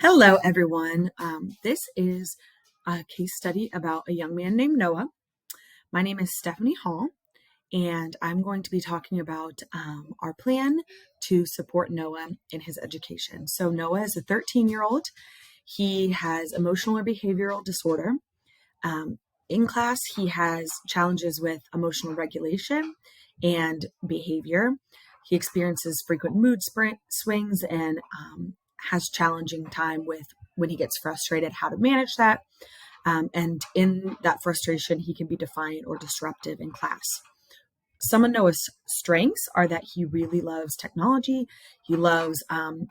Hello, everyone. This is a case study about a young man named Noah. My name is Stephanie Hall, and I'm going to be talking about our plan to support Noah in his education. So Noah is a 13-year-old. He has emotional or behavioral disorder. In class, he has challenges with emotional regulation and behavior. He experiences frequent mood swings and has challenging time with when he gets frustrated, how to manage that. And in that frustration, he can be defiant or disruptive in class. Some of Noah's strengths are that he really loves technology. He loves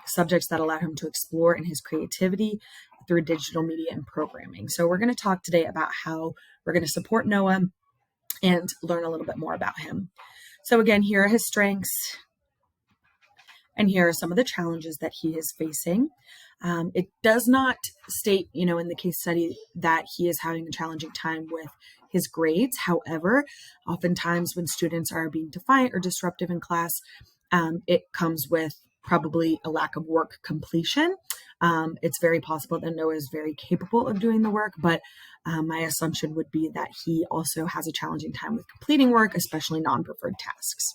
subjects that allow him to explore in his creativity through digital media and programming. So we're going to talk today about how we're going to support Noah and learn a little bit more about him. So again, here are his strengths. And here are some of the challenges that he is facing. It does not state, in the case study that he is having a challenging time with his grades. However, oftentimes when students are being defiant or disruptive in class, it comes with probably a lack of work completion. It's very possible that Noah is very capable of doing the work, but my assumption would be that he also has a challenging time with completing work, especially non-preferred tasks.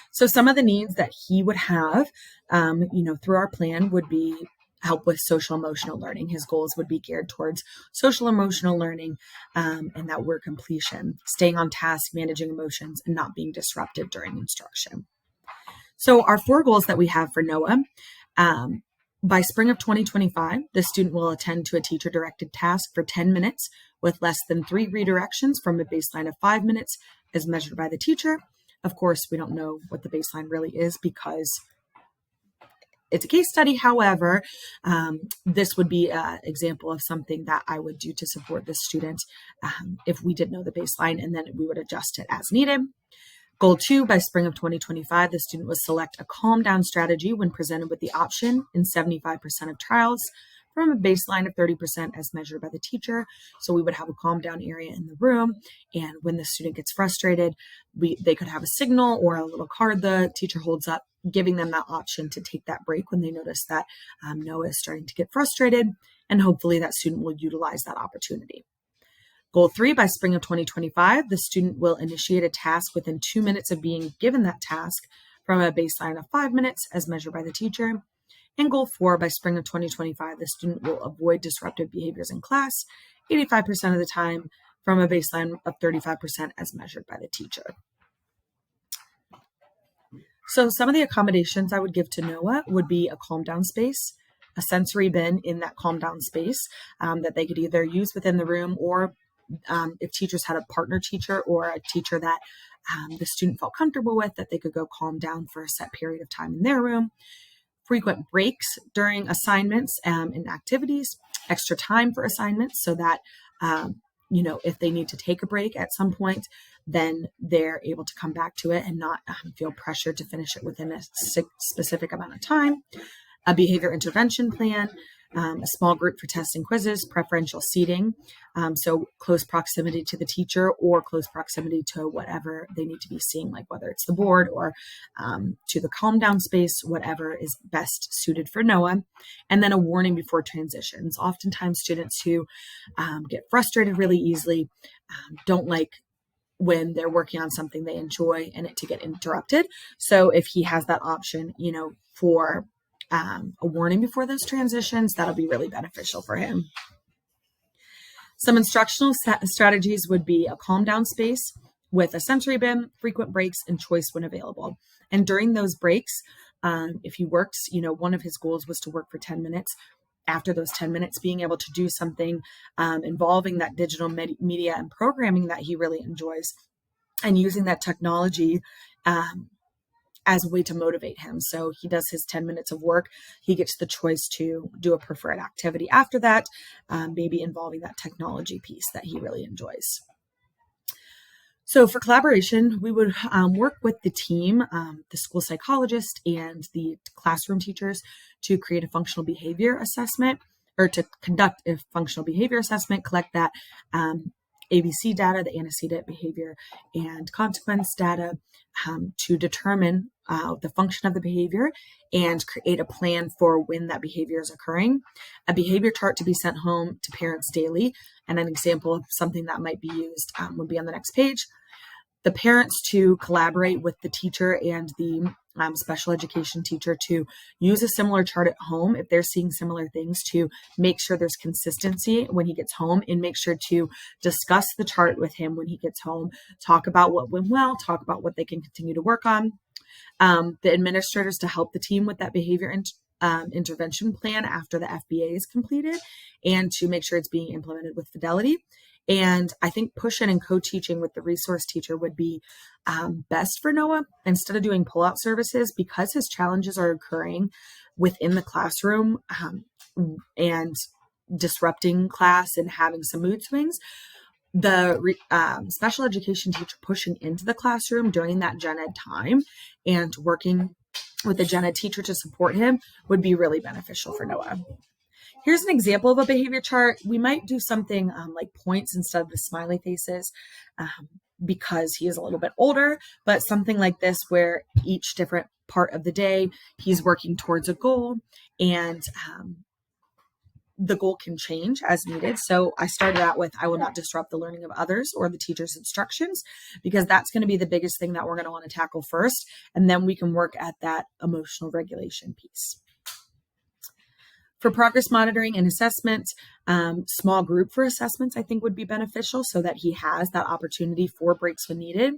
So some of the needs that he would have, through our plan would be help with social emotional learning. His goals would be geared towards social emotional learning and that work completion, staying on task, managing emotions, and not being disruptive during instruction. So our 4 goals that we have for Noah, by spring of 2025, the student will attend to a teacher-directed task for 10 minutes with less than 3 redirections from a baseline of 5 minutes as measured by the teacher. Of course, we don't know what the baseline really is because it's a case study. However, this would be an example of something that I would do to support the student if we did know the baseline, and then we would adjust it as needed. Goal 2, by spring of 2025, the student would select a calm down strategy when presented with the option in 75% of trials from a baseline of 30% as measured by the teacher. So we would have a calm down area in the room. And when the student gets frustrated, they could have a signal or a little card the teacher holds up, giving them that option to take that break when they notice that Noah is starting to get frustrated. And hopefully that student will utilize that opportunity. Goal 3, by spring of 2025, the student will initiate a task within 2 minutes of being given that task from a baseline of 5 minutes as measured by the teacher. And goal 4, by spring of 2025, the student will avoid disruptive behaviors in class 85% of the time from a baseline of 35% as measured by the teacher. So some of the accommodations I would give to Noah would be a calm down space, a sensory bin in that calm down space that they could either use within the room, or if teachers had a partner teacher or a teacher that the student felt comfortable with, that they could go calm down for a set period of time in their room. Frequent breaks during assignments and activities, extra time for assignments so that, if they need to take a break at some point, then they're able to come back to it and not feel pressured to finish it within a specific amount of time. A behavior intervention plan, a small group for tests and quizzes, preferential seating, so close proximity to the teacher or close proximity to whatever they need to be seeing, like whether it's the board or to the calm down space, whatever is best suited for Noah. And then a warning before transitions. Oftentimes students who get frustrated really easily don't like when they're working on something they enjoy and it to get interrupted. So if he has that option, for a warning before those transitions, that'll be really beneficial for him. Some instructional strategies would be a calm down space with a sensory bin, frequent breaks, and choice when available. And during those breaks, if he works, one of his goals was to work for 10 minutes. After those 10 minutes, being able to do something involving that digital media and programming that he really enjoys, and using that technology as a way to motivate him. So he does his 10 minutes of work. He gets the choice to do a preferred activity after that, maybe involving that technology piece that he really enjoys. So for collaboration, we would work with the team, the school psychologist and the classroom teachers to create a functional behavior assessment, or to conduct a functional behavior assessment, collect that ABC data, the antecedent behavior and consequence data, to determine the function of the behavior and create a plan for when that behavior is occurring. A behavior chart to be sent home to parents daily, and an example of something that might be used would be on the next page. The parents to collaborate with the teacher and the special education teacher to use a similar chart at home if they're seeing similar things, to make sure there's consistency when he gets home, and make sure to discuss the chart with him when he gets home, talk about what went well, talk about what they can continue to work on. The administrators to help the team with that behavior intervention plan after the FBA is completed, and to make sure it's being implemented with fidelity. And I think push-in and co-teaching with the resource teacher would be best for Noah, instead of doing pull-out services, because his challenges are occurring within the classroom and disrupting class and having some mood swings. The special education teacher pushing into the classroom during that gen ed time and working with the gen ed teacher to support him would be really beneficial for Noah. Here's an example of a behavior chart. We might do something like points instead of the smiley faces because he is a little bit older, but something like this where each different part of the day he's working towards a goal, and the goal can change as needed. So I started out with, I will not disrupt the learning of others or the teacher's instructions, because that's going to be the biggest thing that we're going to want to tackle first. And then we can work at that emotional regulation piece. For progress monitoring and assessment, small group for assessments, I think would be beneficial so that he has that opportunity for breaks when needed.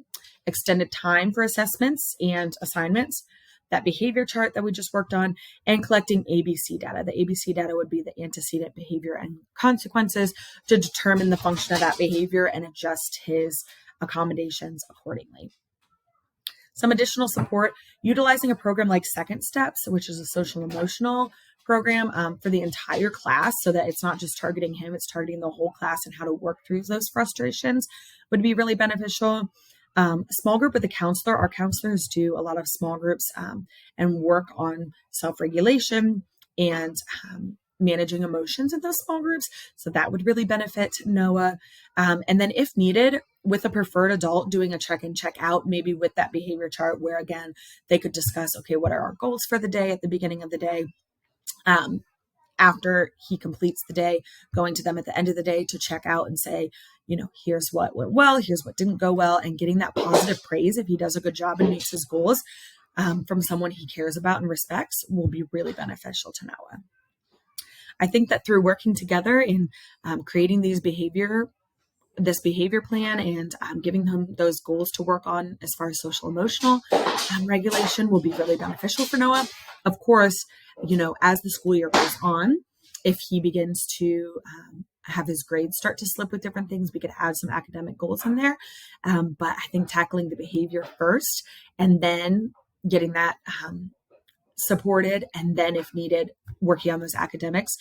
Extended time for assessments and assignments, that behavior chart that we just worked on, and collecting ABC data. The ABC data would be the antecedent behavior and consequences to determine the function of that behavior and adjust his accommodations accordingly. Some additional support, utilizing a program like Second Steps, which is a social emotional program for the entire class, so that it's not just targeting him, it's targeting the whole class, and how to work through those frustrations would be really beneficial. A small group with a counselor. Our counselors do a lot of small groups and work on self-regulation and managing emotions in those small groups. So that would really benefit Noah. And then if needed, with a preferred adult, doing a check in, check out, maybe with that behavior chart where, again, they could discuss, okay, what are our goals for the day at the beginning of the day? After he completes the day, going to them at the end of the day to check out and say, here's what went well, here's what didn't go well, and getting that positive praise if he does a good job and meets his goals from someone he cares about and respects will be really beneficial to Noah. I think that through working together in creating this behavior plan and giving them those goals to work on as far as social emotional regulation will be really beneficial for Noah. Of course, as the school year goes on, if he begins to have his grades start to slip with different things, we could add some academic goals in there. But I think tackling the behavior first and then getting that supported, and then if needed, working on those academics.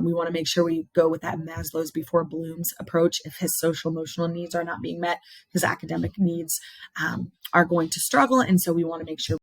We want to make sure we go with that Maslow's before Bloom's approach. If his social emotional needs are not being met, his academic needs are going to struggle. And so we want to make sure